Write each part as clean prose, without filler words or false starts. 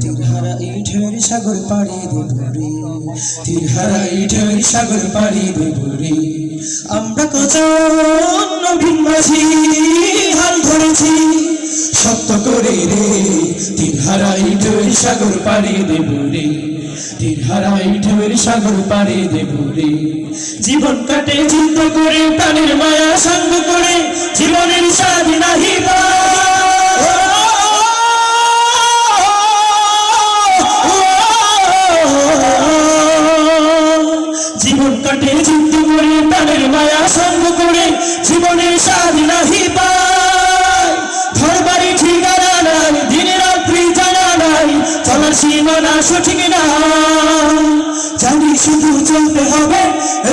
তীরহারা ইটের সাগর পাড়ি দেব রে, তীরহারা ইটের সাগর পাড়ি দেব রে। আমরা কজন নবীন মাঝি হাল ধরেছি সত্য করে রে, তীরহারা ইটের সাগর পাড়ি দেব রে, তীরহারা ইটের সাগর পাড়ি দেব রে। জীবন কাটে চিন্তা করে প্রাণের মায়া সঙ্গ করে, জীবনের স্বাদ নাহি জীবন কাটে চিন্তা করে প্রাণের মায়া সঙ্গ করে, জীবনের স্বাদ নাহি পায়। ঘর বাড়ি ঠিকানা নাই, দিন রাত্রি জানা নাই, চলার সীমানা সঠিক না। জানি শুধু চলতে হবে,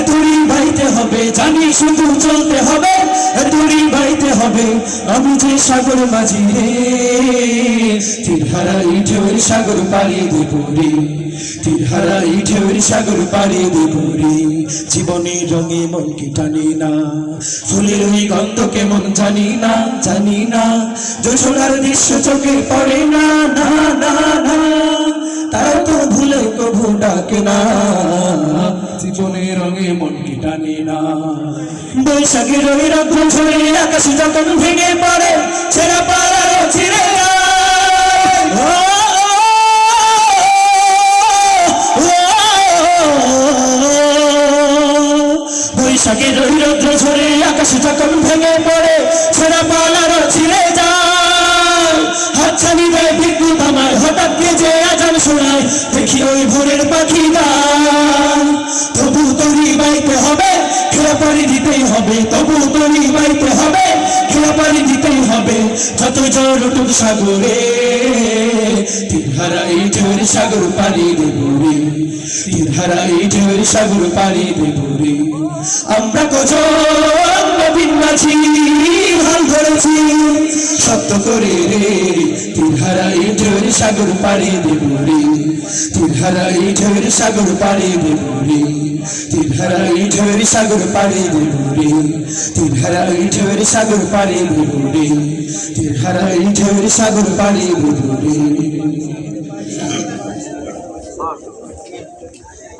দড়ি বাইতে হবে, জানি শুধু চলতে হবে, দড়ি বাইতে হবে। আমি যে সাগর মাঝি রে, তীরহারা ইটের সাগর পাড়ি দেব রে, তীরহারা ইটের সাগর পাড়ি দেব রে। জীবনের রঙে মন কি টানি না, ফুলের ওই গন্ধ কেমন জানি না, জানি না। জোছনার দৃশ্য চোখে পড়ে না, না না না। তারা তো ভুলে কবু ডাকে না, জীবনের রঙে মন কি টানে না। বৈশাখের ওই রত্ন ঝরে আকাশ যখন ভেঙে পড়ে, ছেঁড়া পাড়ারও ছিঁড়ে বৈশাখের ওই রৌদ্র ঝরে আকাশ যখন ভেঙে পড়ে, ছেঁড়া পালারও ছিঁড়ে যায়। হাতছানি দেয় বিদ্যুৎ আমায়, হঠাৎ গেজে আজান শোনায়, দেখি ওই ভোরের পাখি গায়। তবু তরি বাইতে হবে, খেলা পাড়ি দিতেই হবে, তবু তরি বাইতে হবে, খেলা পাড়ি দিতেই হবে। যত ঝড় উঠুক সাগরে, তীরহারা ইটের সাগর পাড়ি দেব রে, তীরহারা ইটের সাগর পাড়ি দেব রে। আমরা কজন নবীন মাঝি হাল ধরেছি সত্য করে রে, তীরহারা ইটের সাগর পাড়ি দেব রে, তীরহারা ইটের সাগর পাড়ি দেব রে, তীরহারা ইটের সাগর পাড়ি দেব রে, তীরহারা ইটের সাগর পাড়ি দেব রে, তীরহারা ইটের সাগর পাড়ি দেব রে।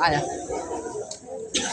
আয়া